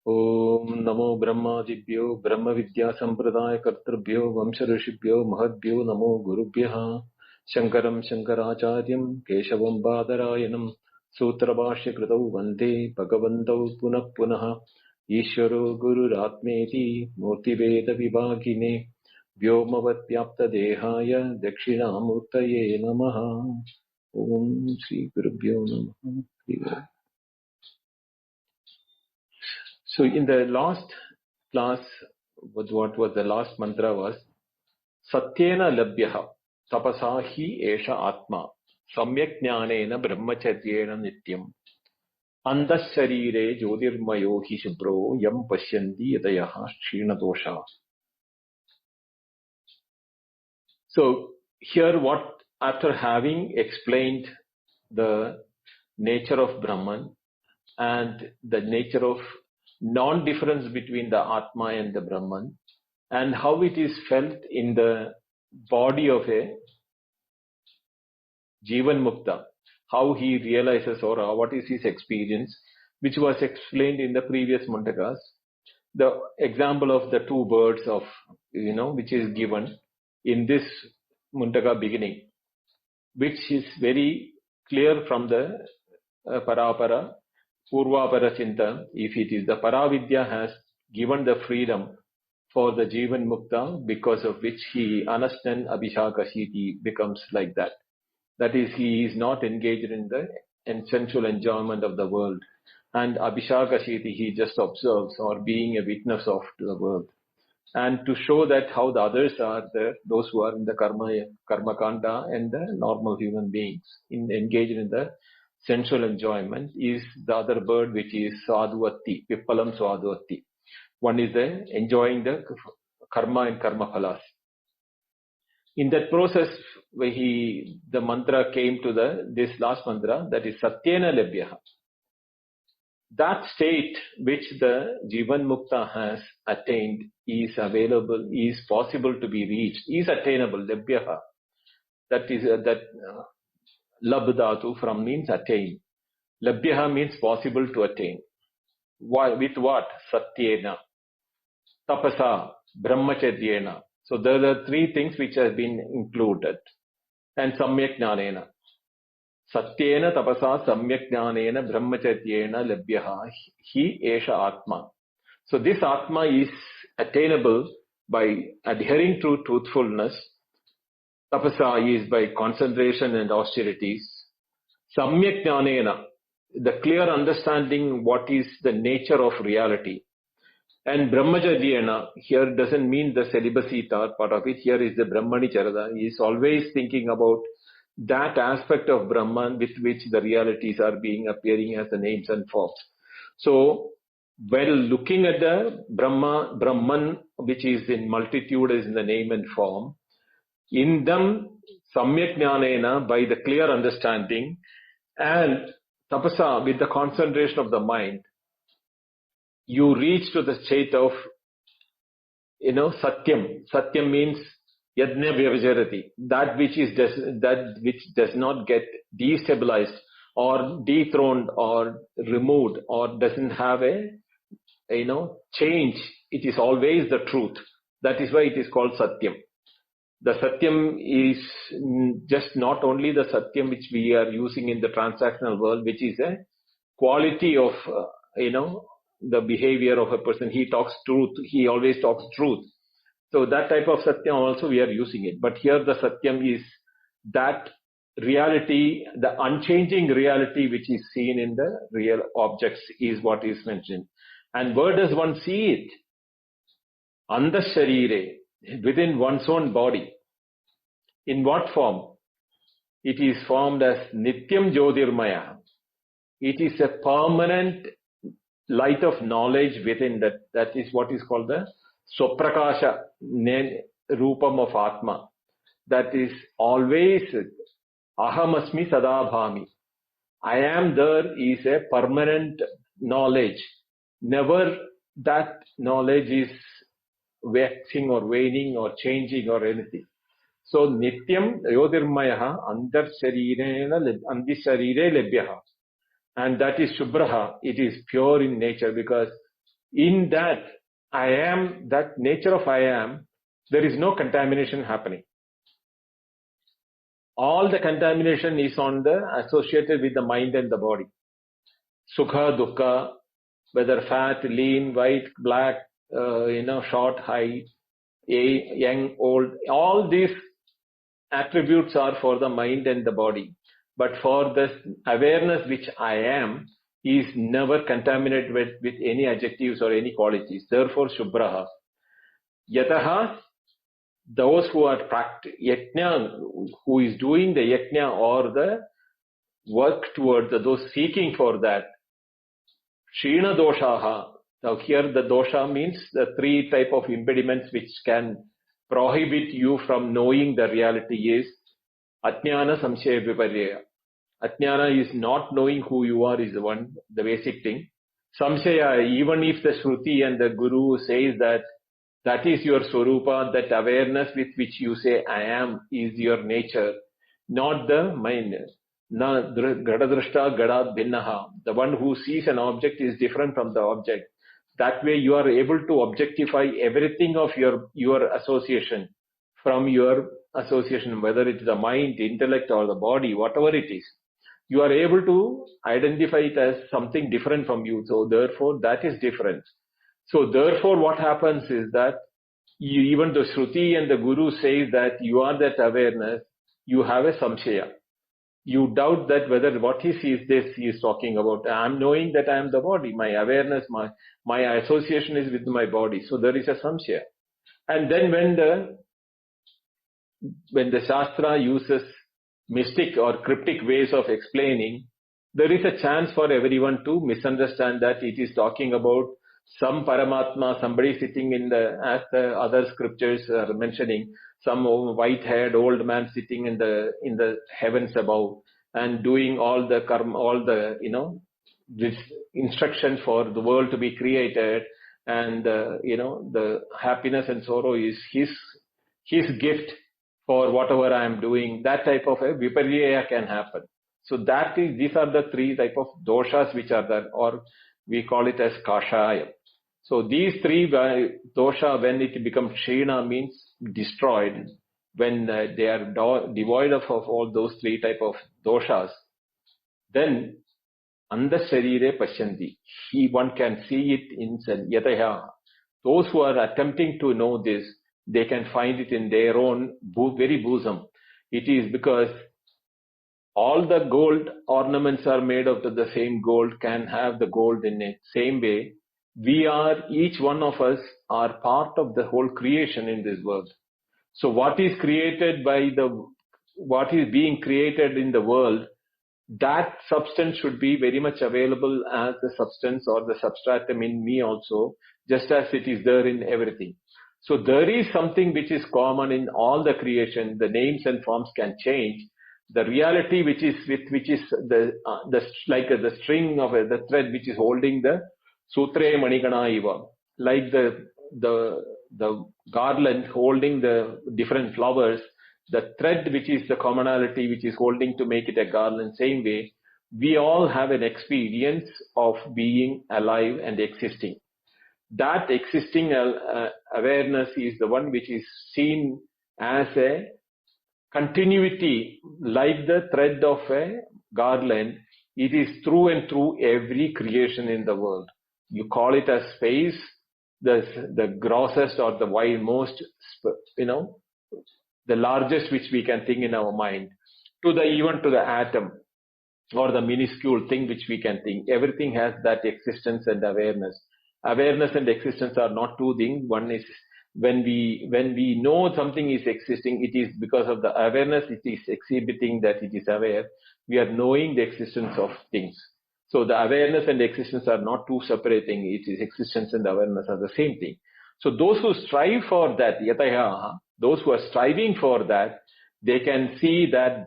ओम नमो ब्रह्मादिभ्यो ब्रह्म विद्या संप्रदाय कर्तृभ्यो वंश ऋषिभ्यो महद्भ्यो नमो गुरुभ्यः शंकरं शंकराचार्यं केशवं बादरायणं सूत्रभाष्य कृतौ वन्दे भगवन्तौ पुनः पुनः ईश्वरो गुरुरात्मेति मूर्तिभेद विभागिने व्योमवद्व्याप्तदेहाय दक्षिणामूर्तये नमः। ओम श्री गुरुभ्यो नमः। So in the last class, what was the last mantra was Satyena labhyaha tapasa hi esha atma samyak jnanena brahmacharyena nityam andas sharire jyotirmayo hi shubro yam pashyanti yatayaha kshina. So here what, after having explained the nature of Brahman and the nature of non-difference between the Atma and the Brahman, and how it is felt in the body of a Jivan Mukta, how he realizes or what is his experience, which was explained in the previous Mundakas. The example of the two birds of, which is given in this Mundaka beginning, which is very clear from the Parapara, Purvapara Chinta. If it is the Paravidya has given the freedom for the Jivan Mukta, because of which he understands Abhishakashiti becomes like that. That is, he is not engaged in the sensual enjoyment of the world. And Abhishakashiti, he just observes or being a witness of the world. And to show that how the others are there, those who are in the karma kanda and the normal human beings engaged in the sensual enjoyment, is the other bird, which is Sadhuvati, Pippalam Sadhuvati. One is enjoying the karma and karma phalas. In that process, where the mantra came to this last mantra, that is Satyena Labhyaha. That state which the Jivan Mukta has attained is available, is possible to be reached, is attainable, Labhyaha. That is Labdhatu from means attain. Labhyaha means possible to attain. Why? With what? Satyena, Tapasa, Brahmacharyena. So there are three things which have been included. And Samyak Jnanena. Satyena tapasa samyak jnanena brahmacharyena labhyaha hi esha atma. So this atma is attainable by adhering to truthfulness. Tapasa is by concentration and austerities. Samyak jnanena, the clear understanding what is the nature of reality. And brahmacharyena, here doesn't mean the celibacy part of it. Here is the brahmani charada. He is always thinking about that aspect of Brahman with which the realities are appearing as the names and forms. So, while looking at the Brahman, which is in multitude, is in the name and form, in them, samyak jnanena, by the clear understanding, and tapasa, with the concentration of the mind, you reach to the state of, satyam. Satyam means yadnya vyavajarati, that which does not get destabilized or dethroned or removed or doesn't have a change. It is always the truth. That is why it is called Satyam. The Satyam is just not only the Satyam which we are using in the transactional world, which is a quality of the behavior of a person. He talks truth. He always talks truth. So that type of Satyam also we are using it. But here the Satyam is that reality, the unchanging reality which is seen in the real objects is what is mentioned. And where does one see it? Andas sharire, within one's own body. In what form? It is formed as Nityam Jyotirmaya. It is a permanent light of knowledge within that. That is what is called the Swaprakasha Rupam of Atma. That is always Ahamasmi Sadabhami. I am there is a permanent knowledge. Never that knowledge is waxing or waning or changing or anything. So Nityam Yodirmayaha Andar Sharire Labhyaha. And that is Shubhraha. It is pure in nature because in that I am, that nature of I am, there is no contamination happening. All the contamination is on the associated with the mind and the body. Sukha, dukkha, whether fat, lean, white, black, short, high, young, old, all these attributes are for the mind and the body. But for this awareness which I am is never contaminated with any adjectives or any qualities. Therefore, Shubhraha. Yataha, those who are yajna, who is doing the yajna or the work towards those seeking for that, Shina doshaha. Now here the dosha means the three type of impediments which can prohibit you from knowing the reality is Ajnana Samshaya Viparya. Ajnana is not knowing who you are is the basic thing. Samshaya, even if the Shruti and the Guru says that that is your Swarupa, that awareness with which you say I am is your nature, not the mind. Na gadadrishta gadad bhinnaha. The one who sees an object is different from the object. That way you are able to objectify everything of your association from your association, whether it is the mind, intellect or the body, whatever it is. You are able to identify it as something different from you. So therefore that is different. So therefore what happens is that even the Shruti and the Guru says that you are that awareness, you have a samshaya. You doubt that whether what he sees this he is talking about. I am knowing that I am the body. My awareness, my association is with my body. So there is a samshaya. And then when the Shastra uses mystic or cryptic ways of explaining, there is a chance for everyone to misunderstand that it is talking about some Paramatma, somebody sitting as the other scriptures are mentioning, some white-haired old man sitting in the heavens above and doing all the karma, this instruction for the world to be created, and the happiness and sorrow is his gift for whatever I am doing. That type of a viparya can happen. So these are the three type of doshas which are there, or we call it as kashaya. So these three dosha, when it becomes kshina, means destroyed. When they are devoid of all those three type of doshas, then andasharire pashyanti. One can see it in yataya. Those who are attempting to know this, they can find it in their own very bosom. It is because all the gold ornaments are made out of the same gold, can have the gold in it. Same way, each one of us are part of the whole creation in this world. So what is being created in the world, that substance should be very much available as the substance or the substratum in me also, just as it is there in everything. So there is something which is common in all the creation. The names and forms can change. The reality which is like the string of the thread which is holding the sutre manikana iva, like the garland holding the different flowers, the thread which is the commonality which is holding to make it a garland. Same way, we all have an experience of being alive and existing. That existing awareness is the one which is seen as a continuity, like the thread of a garland. It is through and through every creation in the world. You call it as space, the grossest or the most, the largest which we can think in our mind, even to the atom or the minuscule thing which we can think. Everything has that existence and awareness. Awareness and existence are not two things. One is when we know something is existing, it is because of the awareness it is exhibiting that it is aware. We are knowing the existence of things. So the awareness and existence are not two separate things. It is existence and awareness are the same thing. So those who strive for that, yataya, those who are striving for that, they can see that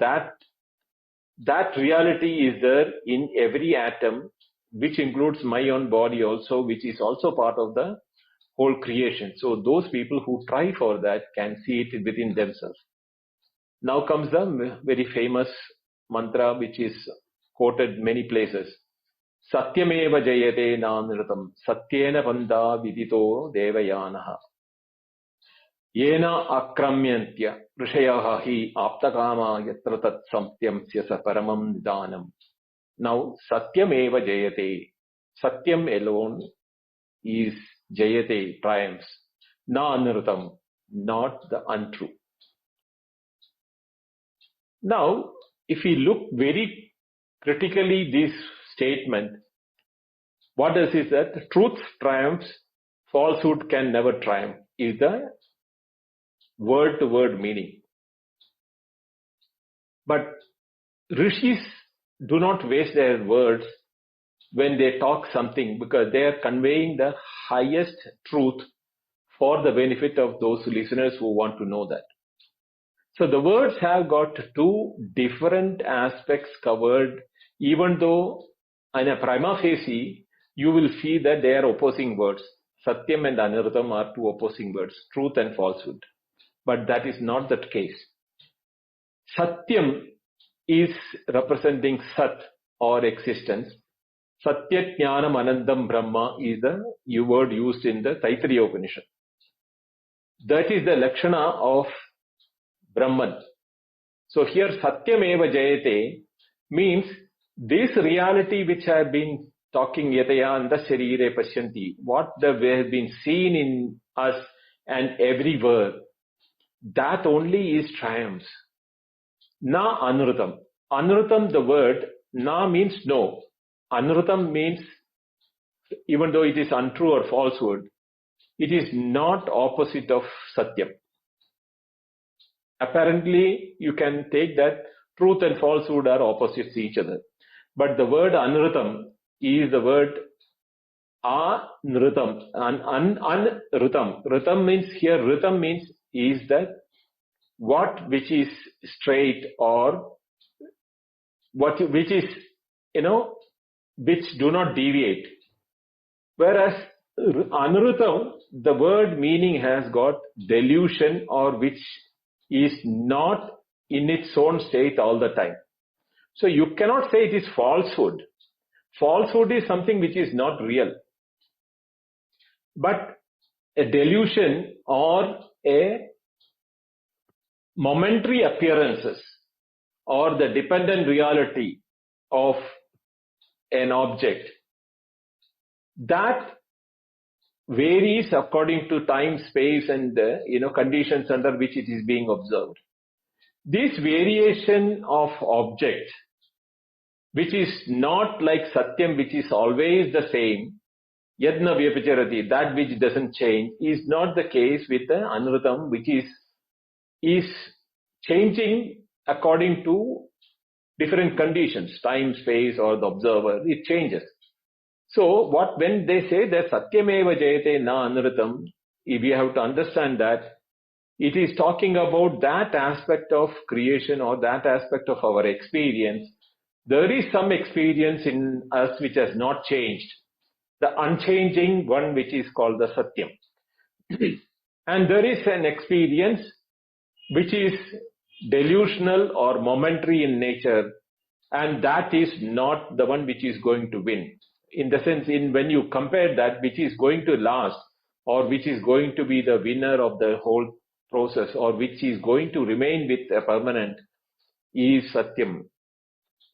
reality is there in every atom, which includes my own body also, which is also part of the whole creation. So those people who try for that can see it within themselves. Now comes the very famous mantra which is quoted many places. Satyameva jayate nanritam satyena panda vidito devayanaha yena akramyantya rishayaha hi aptakama yatra tat satyam syasa paramam nidanam. Now, satyameva jayate. Satyam alone is jayate, triumphs. Na anritam, not the untrue. Now, if we look very critically this statement, what does it say? That truth triumphs, falsehood can never triumph, is the word-to-word meaning. But rishis do not waste their words when they talk something, because they are conveying the highest truth for the benefit of those listeners who want to know that. So the words have got two different aspects covered, even though in a prima facie, you will see that they are opposing words. Satyam and Anartham are two opposing words, truth and falsehood. But that is not the case. Satyam is representing Sat or existence. Satya Jnanam Anandam Brahma is the word used in the Taittiriya Upanishad. That is the Lakshana of Brahman. So here Satyam Eva Jayate means this reality which I have been talking Yataya Anda Sharire Pashyanti, what has been seen in us and everywhere, that only is triumphs. Na Anrutam. Anrutam, the word, na means no. Anrutam means, even though it is untrue or falsehood, it is not opposite of Satyam. Apparently, you can take that truth and falsehood are opposites to each other. But the word Anrutam is the word Anrutam. Anrutam. Rutam means here, Rutam means is that what which is straight or what which is, which do not deviate. Whereas Anrutam, the word meaning has got delusion or which is not in its own state all the time. So you cannot say it is falsehood. Falsehood is something which is not real. But a delusion or a momentary appearances or the dependent reality of an object, that varies according to time, space and conditions under which it is being observed. This variation of object, which is not like Satyam, which is always the same, Yadna Vyapacharati, that which doesn't change, is not the case with the Anrutam, which is changing according to different conditions, time, space or the observer, it changes. So when they say that Satyameva Jayate na Anrutam, we have to understand that it is talking about that aspect of creation or that aspect of our experience. There is some experience in us which has not changed. The unchanging one which is called the Satyam. And there is an experience which is delusional or momentary in nature, and that is not the one which is going to win. In the sense, when you compare that, which is going to last or which is going to be the winner of the whole process or which is going to remain with a permanent, is Satyam.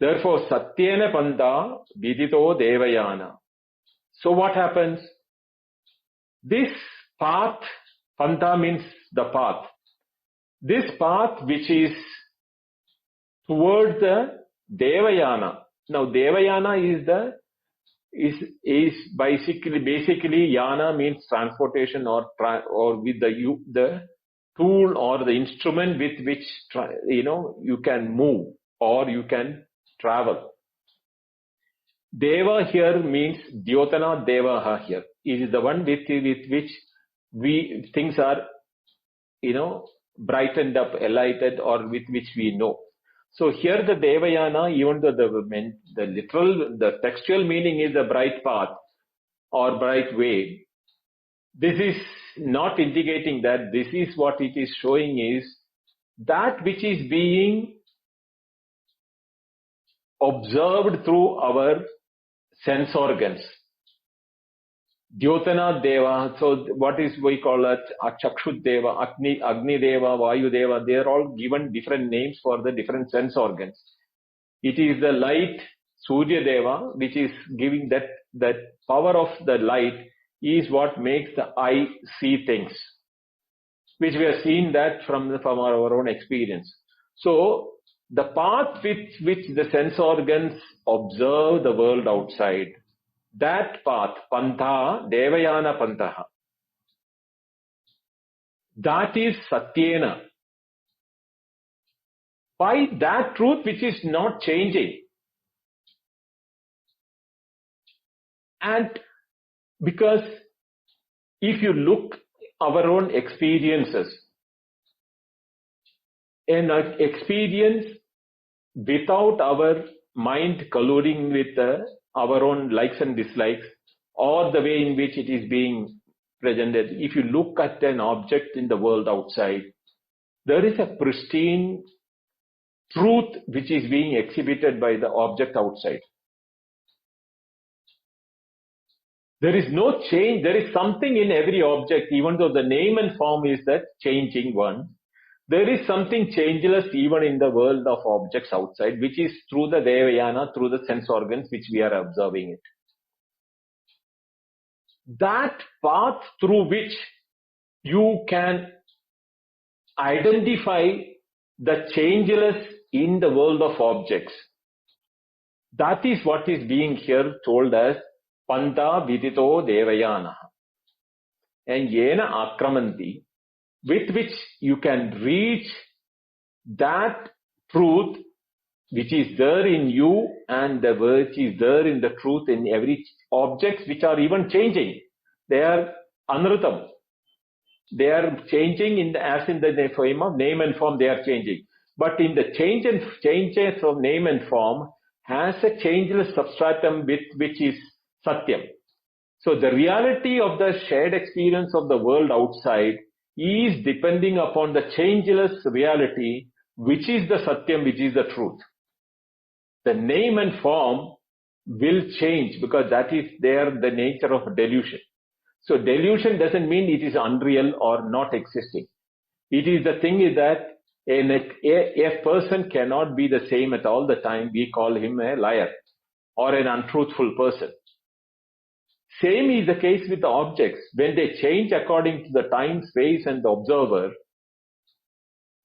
Therefore, Satyena Panda Vidito Devayana. So what happens? This path, Panta means the path. This path which is towards the Devayana. Now Devayana is basically Yana means transportation or with the tool or the instrument with which you can move or you can travel. Deva here means Dyotana Devaha here. It is the one with which things are brightened up, enlightened, or with which we know. So here the Devayana, even though the textual meaning is the bright path or bright way, this is not indicating that. This is what it is showing is that which is being observed through our sense organs. Dyotana Deva, so what is we call it? Chakshut Deva, Agni Deva, Vayu Deva, they are all given different names for the different sense organs. It is the light, Surya Deva, which is giving that power of the light is what makes the eye see things, which we have seen that from our own experience. So the path with which the sense organs observe the world outside, that path, Pantha, Devayana Pantha, that is Satyena. By that truth which is not changing. And because if you look our own experiences, an experience without our mind colluding with our own likes and dislikes, or the way in which it is being presented, if you look at an object in the world outside, there is a pristine truth which is being exhibited by the object outside. There is no change. There is something in every object, even though the name and form is that changing one. There is something changeless even in the world of objects outside, which is through the Devayana, through the sense organs which we are observing it. That path through which you can identify the changeless in the world of objects, that is what is being here told as Panta Vidito Devayana. And Yena Akramanti, with which you can reach that truth which is there in you and the which is there in the truth in every objects which are even changing. They are anrutam. They are changing as in the form of name and form they are changing. But in the changes of name and form has a changeless substratum with which is Satyam. So the reality of the shared experience of the world outside is depending upon the changeless reality, which is the Satyam, which is the truth. The name and form will change because that is the nature of delusion. So delusion doesn't mean it is unreal or not existing. It is the thing is that a person cannot be the same at all the time. We call him a liar or an untruthful person. Same is the case with the objects. When they change according to the time, space and the observer,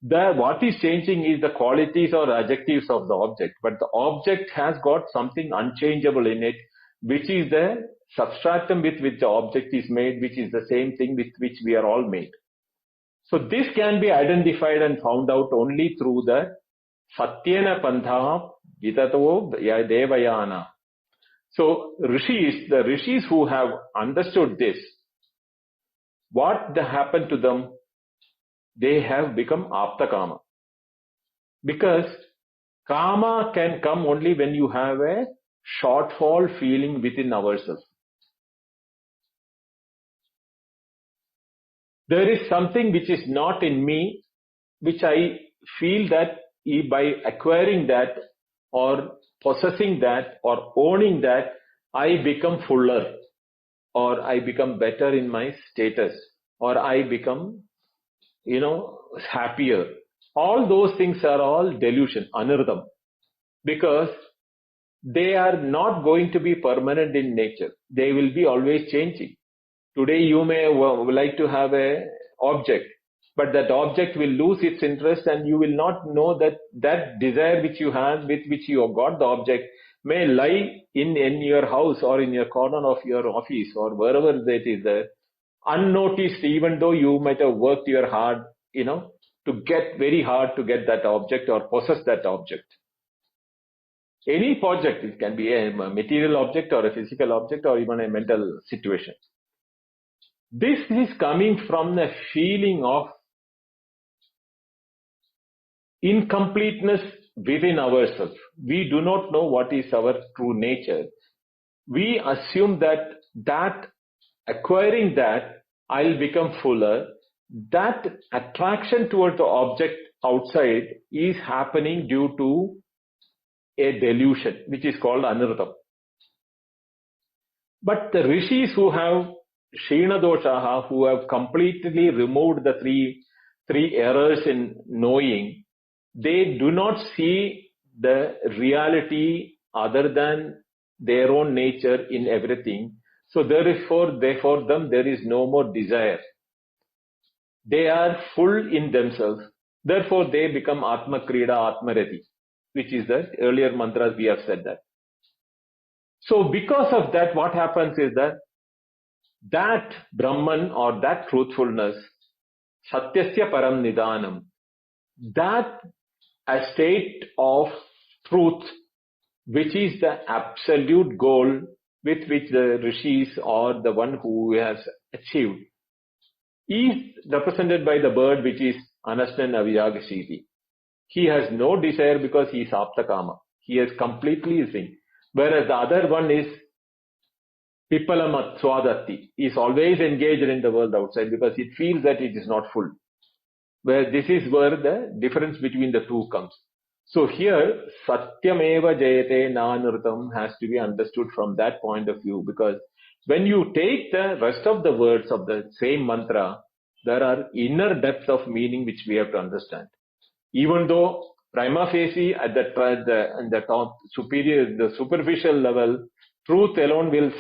what is changing is the qualities or adjectives of the object. But the object has got something unchangeable in it, which is the substratum with which the object is made, which is the same thing with which we are all made. So this can be identified and found out only through the Satyena Pantha Vitato Devayana. So the rishis who have understood this, what happened to them? They have become apta-kama. Because kama can come only when you have a shortfall feeling within ourselves. There is something which is not in me, which I feel that by acquiring that or possessing that or owning that, I become fuller or I become better in my status or I become, happier. All those things are all delusion, anardam, because they are not going to be permanent in nature. They will be always changing. Today you may like to have a object, but that object will lose its interest and you will not know that desire which you have with which you have got the object may lie in your house or in your corner of your office or wherever it is there, unnoticed, even though you might have worked your hard, to get very hard to get that object or possess that object. Any project, it can be a material object or a physical object or even a mental situation. This is coming from the feeling of incompleteness within ourselves. We do not know what is our true nature. We assume that acquiring that, I'll become fuller. That attraction towards the object outside is happening due to a delusion, which is called anardam. But the rishis who have Shina doshaha, who have completely removed the three errors in knowing, they do not see the reality other than their own nature in everything. So therefore, for them, there is no more desire. They are full in themselves. Therefore, they become Atma Krida, Atma Rati, which is the earlier mantras we have said that. So because of that, what happens is that Brahman or that truthfulness, Satyasya Param Nidanam, that a state of truth, which is the absolute goal with which the rishis or the one who has achieved, is represented by the bird which is Anastan Avyagashiti. He has no desire because he is Aptakama. He is completely sing. Whereas the other one is Pippalamat Swadatti. He is always engaged in the world outside because it feels that it is not full. Where this is where the difference between the two comes. So here, Satyameva Jayate Nanurtam has to be understood from that point of view, because when you take the rest of the words of the same mantra, there are inner depths of meaning which we have to understand. Even though prima facie at the top superior, the superficial level, truth alone will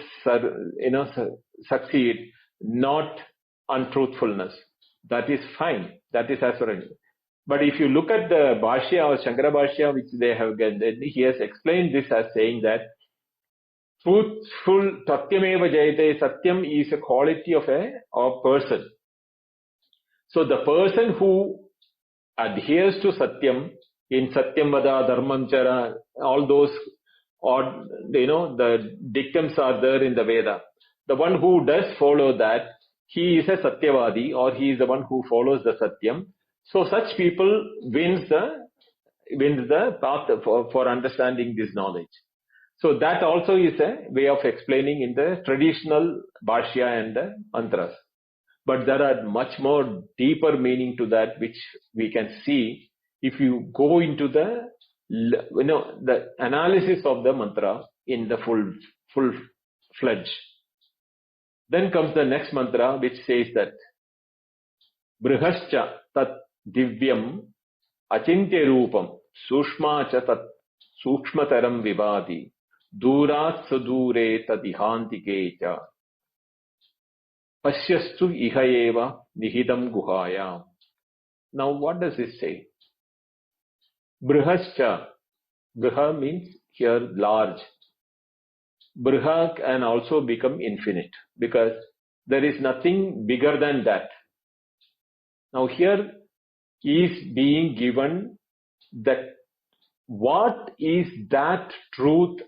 succeed, not untruthfulness. That is fine. That is as far as. But if you look at the Bhashya or Shankara Bhashya, which they have given, he has explained this as saying that truthful, Satyameva Jayate, Satyam is a quality of a person. So the person who adheres to Satyam, in Satyam Vada, Dharmam Chara, all those, or the dictums are there in the Veda. The one who does follow that, he is a Satyavadi, or he is the one who follows the Satyam. So such people wins the path for understanding this knowledge. So that also is a way of explaining in the traditional Bhashya and the mantras. But there are much more deeper meaning to that, which we can see if you go into the analysis of the mantra in the full fledged. Then comes the next mantra, which says that Brihascha tat divyam achintya rupam sushma cha tat sukshmataram vibhati durat sudure tadihantike cha Pasyastu ihayeva nihidam guhaya. Now what does it say? Brihascha. Briha means here large. Briha can also become infinite because there is nothing bigger than that. Now here is being given that what is that truth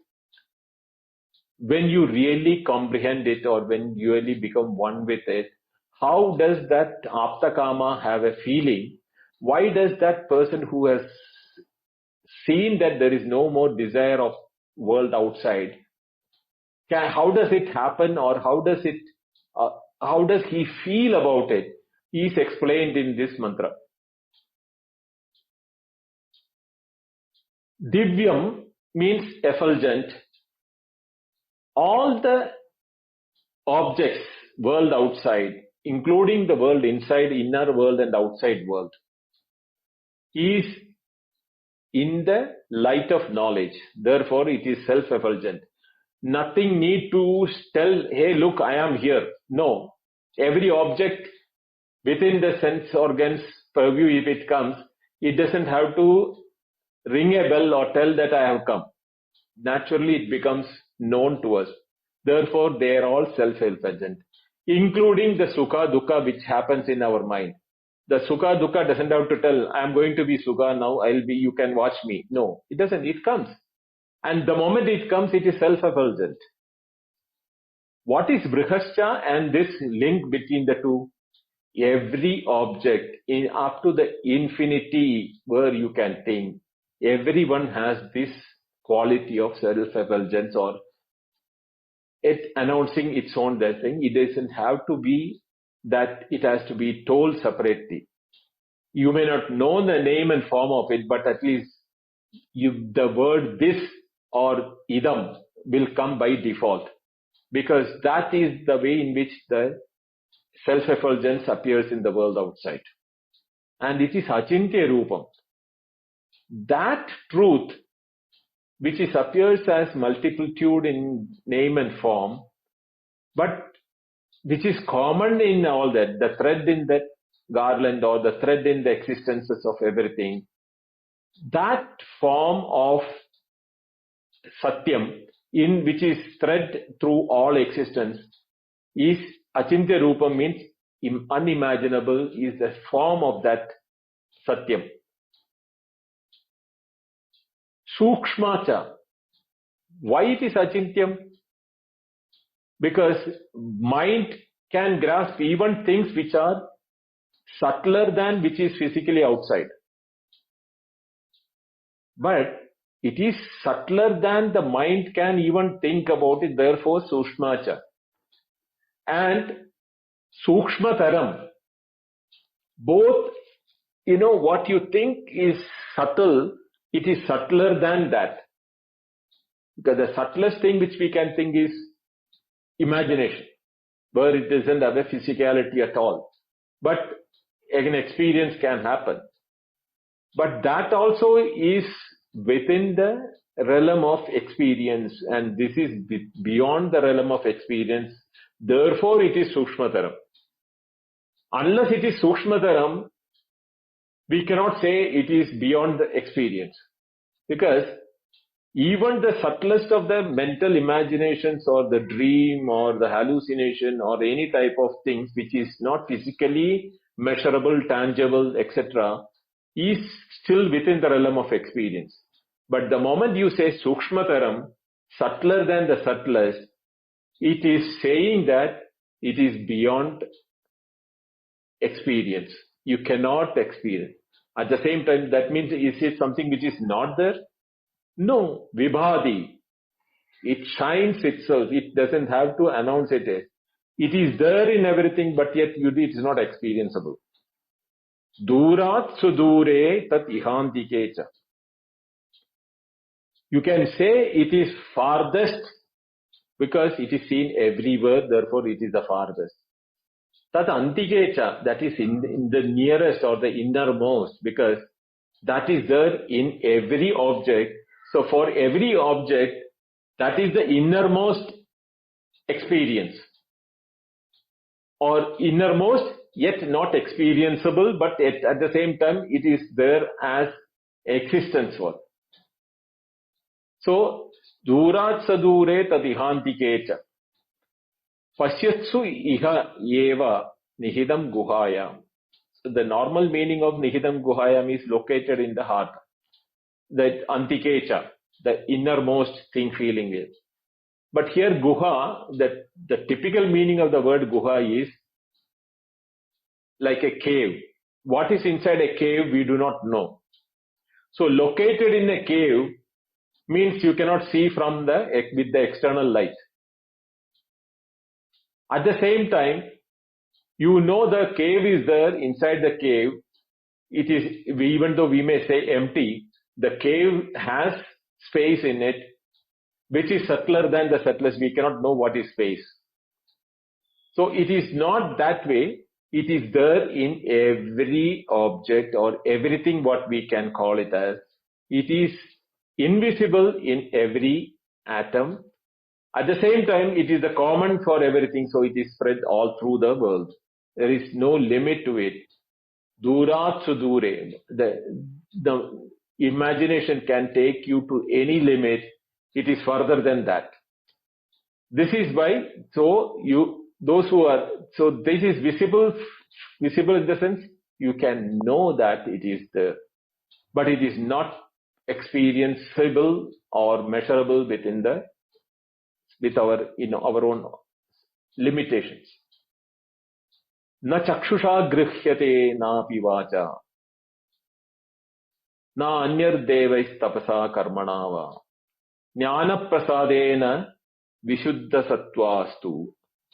when you really comprehend it or when you really become one with it. How does that Aptakama have a feeling? Why does that person who has seen that there is no more desire of world outside, how does it happen, or how does he feel about it, is explained in this mantra. Divyam means effulgent. All the objects, world outside, including the world inside, inner world and outside world, is in the light of knowledge. Therefore, it is self-effulgent. Nothing need to tell, hey, look, I am here. No. Every object within the sense organs purview, if it comes, it doesn't have to ring a bell or tell that I have come. Naturally, it becomes known to us. Therefore, they are all self-effulgent, including the sukha, dukkha, which happens in our mind. The sukha, dukkha doesn't have to tell, I am going to be sukha now, you can watch me. No, it doesn't. It comes. And the moment it comes, it is self-effulgent. What is Brihascha and this link between the two? Every object, up to the infinity where you can think, everyone has this quality of self-effulgence, or it announcing its own thing. It doesn't have to be that it has to be told separately. You may not know the name and form of it, but at least the word this or idam will come by default. because that is the way in which the self-effulgence appears in the world outside. And it is Achintya Rupam. That truth, which appears as multitude in name and form, but which is common in all that, the thread in that garland or the thread in the existences of everything, that form of Satyam, in which is thread through all existence, is Achintya Rupam, means unimaginable, is the form of that Satyam. Sukshmacha. Why it is Achintyam? Because mind can grasp even things which are subtler than which is physically outside. But it is subtler than the mind can even think about it, therefore Sukshmacha. And Sukshmataram. Both, what you think is subtle, it is subtler than that. Because the subtlest thing which we can think is imagination, where it doesn't have a physicality at all. But an experience can happen. But that also is within the realm of experience, and this is beyond the realm of experience. Therefore, it is Sukshmataram. Unless it is Sukshmataram, we cannot say it is beyond the experience. Because even the subtlest of the mental imaginations or the dream or the hallucination or any type of things which is not physically measurable, tangible, etc., is still within the realm of experience. But the moment you say Sukshmataram, subtler than the subtlest, it is saying that it is beyond experience. You cannot experience. At the same time, that means, is it something which is not there? No, Vibhadi. It shines itself. It doesn't have to announce it. It is there in everything, but yet it is not experienceable. Durat sudure tat ihantikecha. You can say it is farthest because it is seen everywhere, therefore it is the farthest. Tat antikecha, that is in the nearest or the innermost, because that is there in every object. So for every object, that is the innermost experience. Or innermost, yet not experienceable, but at the same time, it is there as existence for. So, durat sadure tadihantikecha. Pasyatsu iha eva nihidam guhayam. So the normal meaning of nihidam guhayam is located in the heart. The antikecha, the innermost thing feeling is. But here guha, the typical meaning of the word guha is like a cave. What is inside a cave, we do not know. So located in a cave means you cannot see with the external light. At the same time, the cave is there. Inside the cave, it is, even though we may say empty, the cave has space in it, which is subtler than the subtlest. We cannot know what is space. So it is not that way. It is there in every object or everything what we can call it as. It is invisible in every atom. At the same time, it is the common for everything, so it is spread all through the world. There is no limit to it. Durat sudure. The imagination can take you to any limit. It is further than that. This is why, this is visible in the sense you can know that it is there, but it is not experienceable or measurable with our own limitations. Na chakshusha grihyate na pivacha na anyar devais tapasa karmanava jnana prasadena vishuddha sattvastu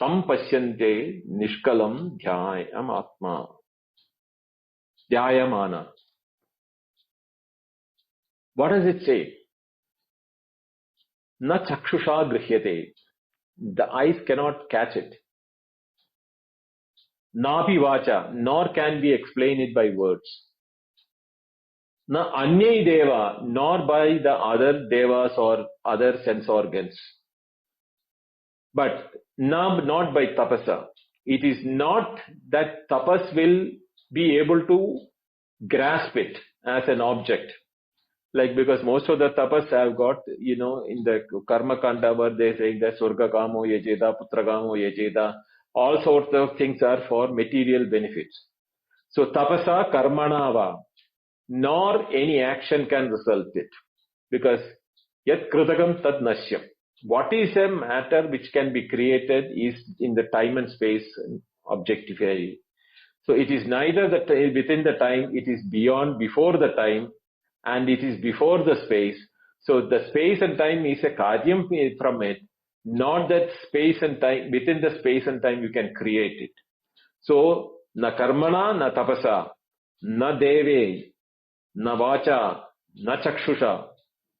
sampasyante nishkalam dhyayam atma dhyayamana. What does it say? Na chakshusha grihyate. The eyes cannot catch it. Napi vacha, nor can we explain it by words. Na anyai deva, nor by the other devas or other sense organs. But not by tapasa. It is not that tapas will be able to grasp it as an object. Like, because most of the tapas have got, in the karma kanda where they say that surga kamo yajeda, putra kamo yajeda, all sorts of things are for material benefits. So tapasa karmanava, nor any action can result it. Because yat kritakam tad nashyam. What is a matter which can be created is in the time and space objectified. So it is neither within the time, it is before the time, and it is before the space. So the space and time is a karyam from it, not that space and time, within the space and time you can create it. So, na karmana, na tapasa, na deve, na vacha, na chakshusha.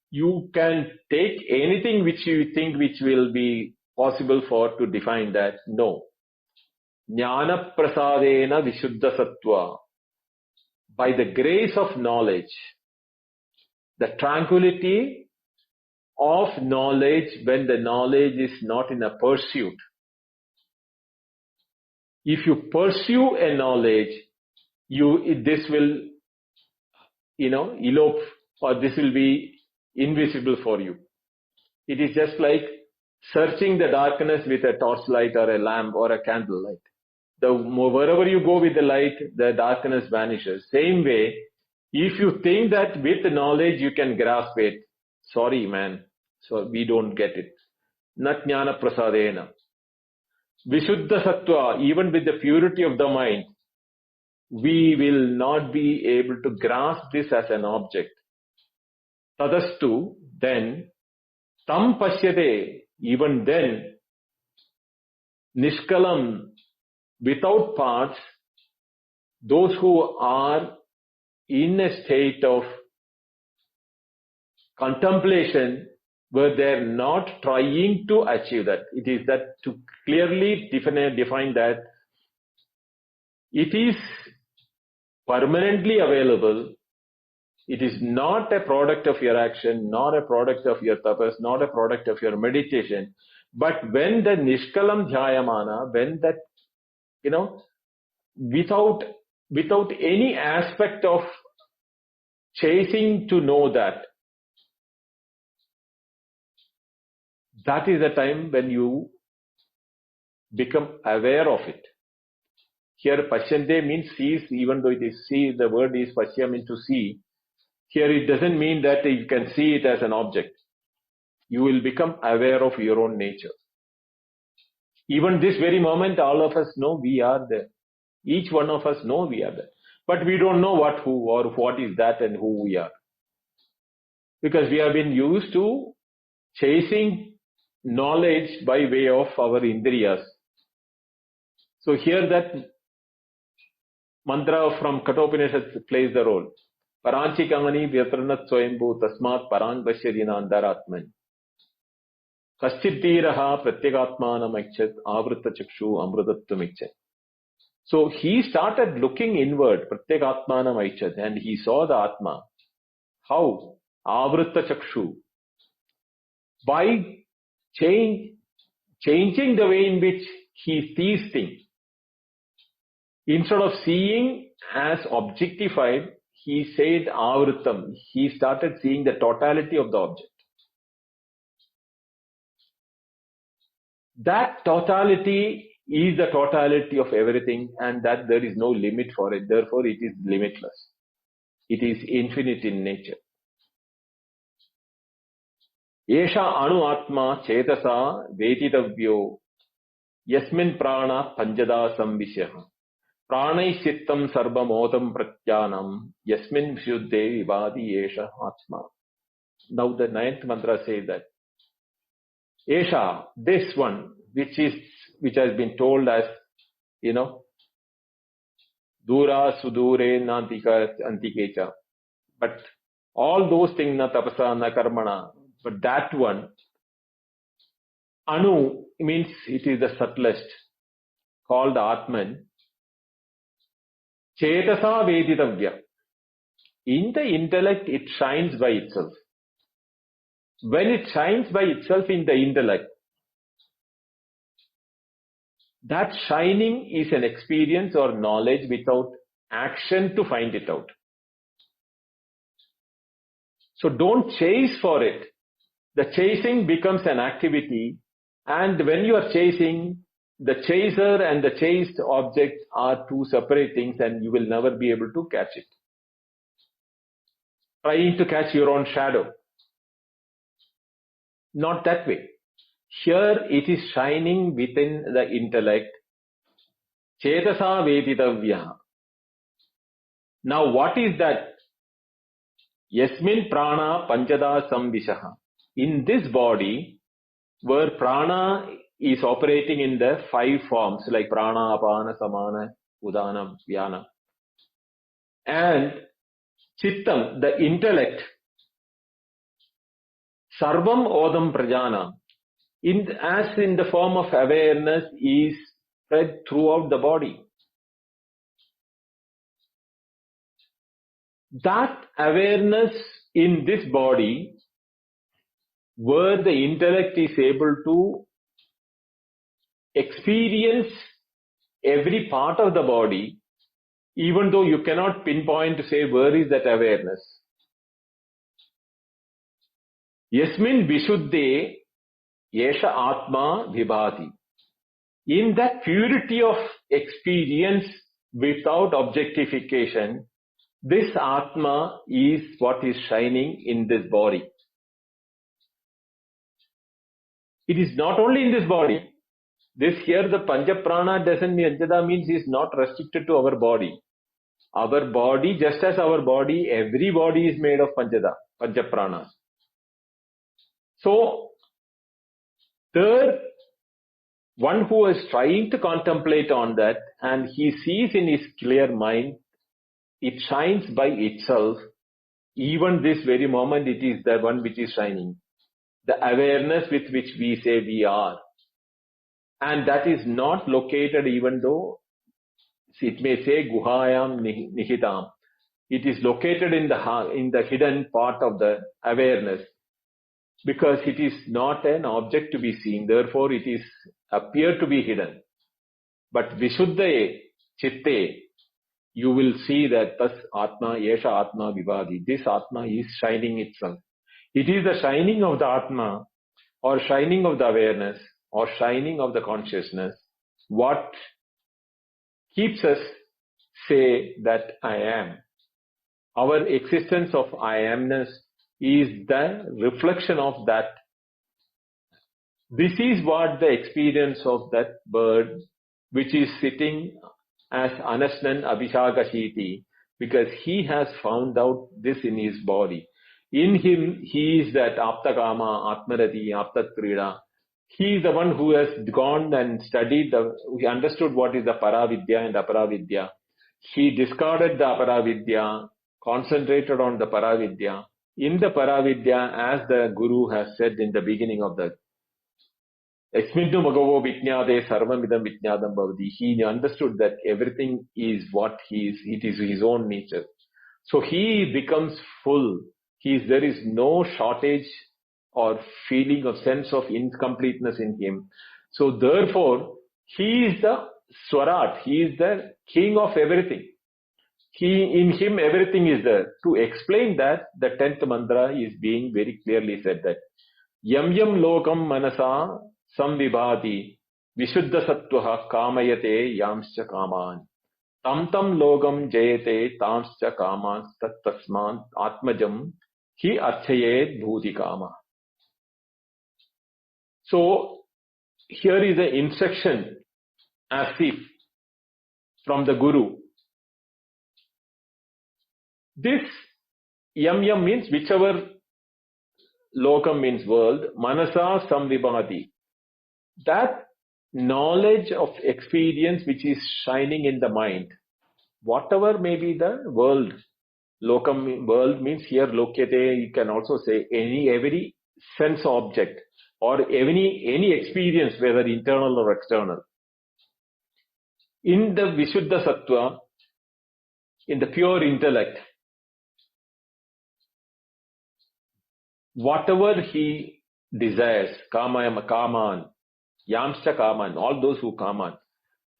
You can take anything which you think which will be possible for to define that. No. Jnana prasadena vishuddha sattva. By the grace of knowledge, the tranquility of knowledge when the knowledge is not in a pursuit. If you pursue a knowledge, this will, elope, or this will be invisible for you. It is just like searching the darkness with a torchlight or a lamp or a candlelight. Wherever you go with the light, the darkness vanishes. Same way, if you think that with knowledge you can grasp it, sorry man, so we don't get it. Nat jnana prasadena. Vishuddha sattva, even with the purity of the mind, we will not be able to grasp this as an object. Tadastu, then, tam pashyate, even then, nishkalam, without parts, those who are in a state of contemplation where they're not trying to achieve that. It is that to clearly define that it is permanently available. It is not a product of your action, not a product of your tapas, not a product of your meditation. But when the nishkalam dhyayamana, when that, without any aspect of chasing to know that is the time when you become aware of it. Here, pashyante means sees, even though it is see, the word is pasya means to see. Here it doesn't mean that you can see it as an object. You will become aware of your own nature. Even this very moment, all of us know we are there. Each one of us know we are there. But we don't know who or what is that and who we are. Because we have been used to chasing knowledge by way of our indriyas. So here that mantra from Kathopanishad plays the role. Paranchi kamani vyatranat swayambhu tasmat parang pashyadina andaratman. Kaschidiraha pratyakatmanam ikchat avritta chakshu amrudatvam ikchat. So he started looking inward, pratyakatmanam ikchat, and he saw the Atma. How? Avritta chakshu. By changing the way in which he sees things. Instead of seeing as objectified, he said avrittam. He started seeing the totality of the object. That totality is the totality of everything, and that there is no limit for it. Therefore, it is limitless. It is infinite in nature. Esha anu atma chetasa vetitavyo yasmin prana panjada samvisyaha. Pranai sittam sarvamodam pratyanam yasmin vishuddhe vivadi esha atma. Now the ninth mantra says that Esha, this one, which has been told as, Dura sudure nantika antikecha. But all those things, na tapasa, na karmana, but that one, Anu means it is the subtlest, called Atman. Chetasa veditavya. In the intellect, it shines by itself. When it shines by itself in the intellect, that shining is an experience or knowledge without action to find it out. So don't chase for it. The chasing becomes an activity, and when you are chasing, the chaser and the chased object are two separate things, and you will never be able to catch it. Trying to catch your own shadow. Not that way. Here it is shining within the intellect. Chetasa veditavya. Now what is that? Yasmin prana panchada samvishaha. In this body, where prana is operating in the 5 forms like prana, apana, samana, udana, vyana. And chittam, the intellect, sarvam odam prajana, as in the form of awareness, is spread throughout the body. That awareness in this body, where the intellect is able to experience every part of the body, even though you cannot pinpoint to say where is that awareness. Yasmin vishuddhe yesha atma vibhati. In that purity of experience without objectification, this atma is what is shining in this body. It is not only in this body. This here, the Pancha Prana doesn't mean, Panchada means is not restricted to our body. Our body, just as our body, every body is made of Panchada, Pancha Pranas. So, third, one who is trying to contemplate on that and he sees in his clear mind, it shines by itself. Even this very moment, it is the one which is shining. The awareness with which we say we are. And that is not located, even though it may say guhayam nihitam. It is located in the hidden part of the awareness, because it is not an object to be seen. Therefore, it is appear to be hidden. But vishuddhaye chitte, you will see that thus atma yesha atma vibhati. This atma is shining itself. It is the shining of the atma, or shining of the awareness, or shining of the consciousness, what keeps us say that I am. Our existence of I amness is the reflection of that. This is what the experience of that bird, which is sitting as Anasnan Abhishakashiti, because he has found out this in his body. In him, he is that Aptakama, Atmarati, Aptatrida. He is the one who has gone and studied, he understood what is the Paravidya and Aparavidya. He discarded the Aparavidya, concentrated on the Paravidya. In the Paravidya, as the Guru has said in the beginning of the Esmindu Magavo Vitnyade Sarvamidam Vitnyadam Bhavati, he understood that everything is what he is, it is his own nature. So he becomes full. There is no shortage or feeling of sense of incompleteness in him. So therefore, he is the Swarat, he is the king of everything. In him everything is there. To explain that, the 10th mantra is being very clearly said that Yam yam lokam manasa samvibhati vishuddha sattvaha kamayate yamscha kaman tam tam logam jayate tamscha kaman tattasman atmajam hi archayet bhuti kama. So here is an instruction as if from the Guru. This yam yam means whichever, lokam means world, manasa samvibhati. That knowledge of experience which is shining in the mind, whatever may be the world. Lokam, world means here lokete, you can also say every sense object. or any experience, whether internal or external. In the Vishuddha Sattva, in the pure intellect, whatever he desires, kaman, yamscha kaman, all those who kaman,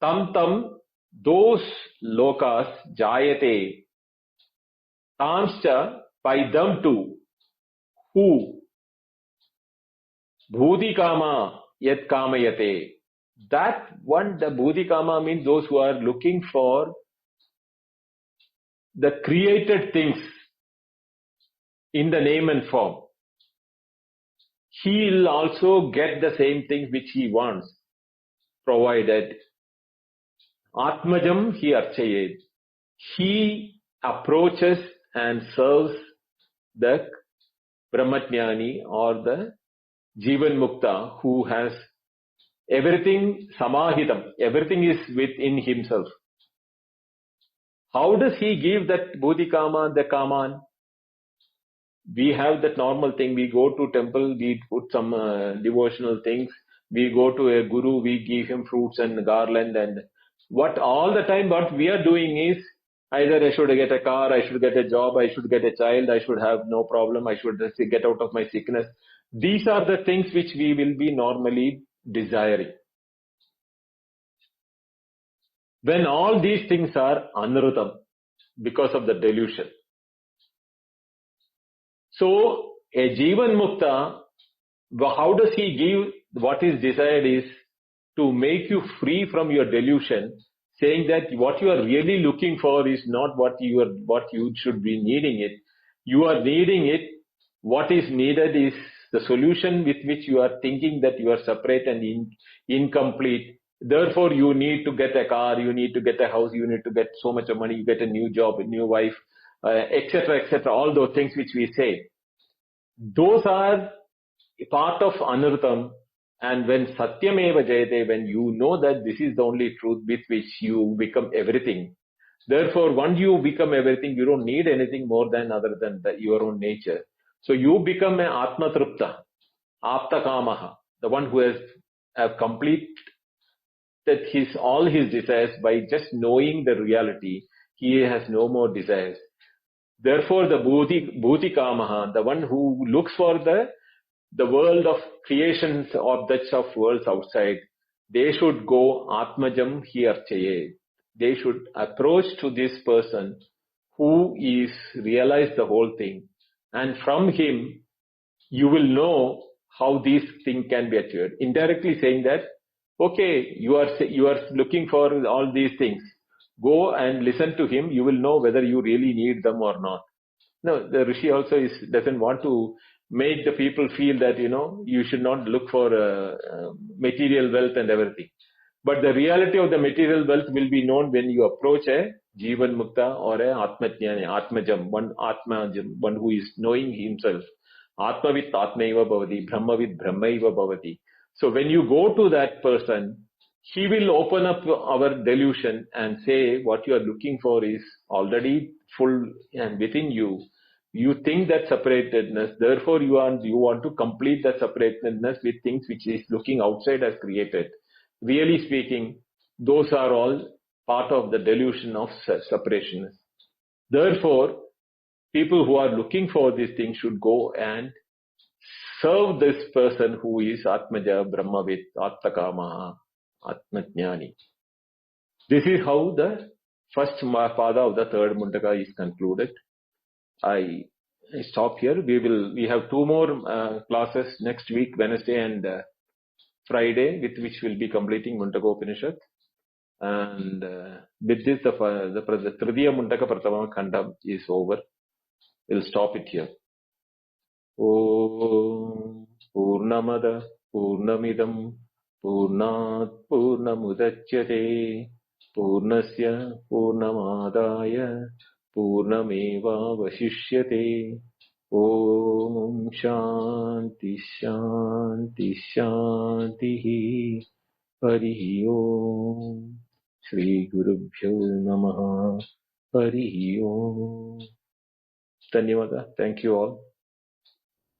tam, those lokas, jayate, tamscha, by them too, who, bhudikama, yat kamayate, that one, the bhudikama means those who are looking for the created things in the name and form. He will also get the same things which he wants, provided. Atmajam he archayed. He approaches and serves the Brahmajnani or the Jivan Mukta who has everything samahitam, everything is within himself. How does he give that bodhikama, the kaman? We have that normal thing. We go to temple, we put some devotional things. We go to a guru, we give him fruits and garland, and what all the time what we are doing is either I should get a car, I should get a job, I should get a child, I should have no problem, I should just get out of my sickness. These are the things which we will be normally desiring. When all these things are anrutam because of the delusion. So a Jivan Mukta, how does he give? What is desired is to make you free from your delusion, saying that what you are really looking for is not what you should be needing it. You are needing it. What is needed is the solution with which you are thinking that you are separate and incomplete. Therefore, you need to get a car, you need to get a house, you need to get so much of money, you get a new job, a new wife, etc., etc. All those things which we say. Those are part of anartham, and when satyameva jayate, when you know that this is the only truth with which you become everything, therefore once you become everything, you don't need anything more than other than your own nature. So you become an atma trupta, apta kamaha, the one who has completed all his desires by just knowing the reality. He has no more desires. Therefore, the bhuti kamaha, the one who looks for the world of creations, objects of worlds outside, they should go atmajam hi archaye. They should approach to this person who is realized the whole thing, and from him you will know how these things can be achieved. Indirectly saying that, okay, you are looking for all these things. Go and listen to him. You will know whether you really need them or not. No, the Rishi also doesn't want to make the people feel that, you should not look for material wealth and everything. But the reality of the material wealth will be known when you approach a Jivan Mukta or a Atmajnani, Atmajam, one who is knowing himself. Atmavit Atmaiva Bhavati, Brahmavit Brahmaiva Bhavati. So when you go to that person, he will open up our delusion and say what you are looking for is already full and within you. You think that separatedness, therefore you want to complete that separatedness with things which is looking outside as created. Really speaking, those are all part of the delusion of separation. Therefore, people who are looking for these things should go and serve this person who is Atmaja, Brahmavit, Attakama, Atmajnani. This is how the first pada of the third Mundaka is concluded. I stop here. We have two more classes next week, Wednesday and Friday, with which we'll be completing Muṇḍaka Upanishad. And with this, the Tritiya Mundaka Pratama Khandam is over. We'll stop it here. Om Purnamada Purnamidam Purnat Purnamudachyate Purnasya Purnamadaya Purnameva Vashishyate. Om Shanti Shanti Shanti Hari Om. Shri Gurubhyo Namaha. Hari Om. Dhanyavada. Thank you all.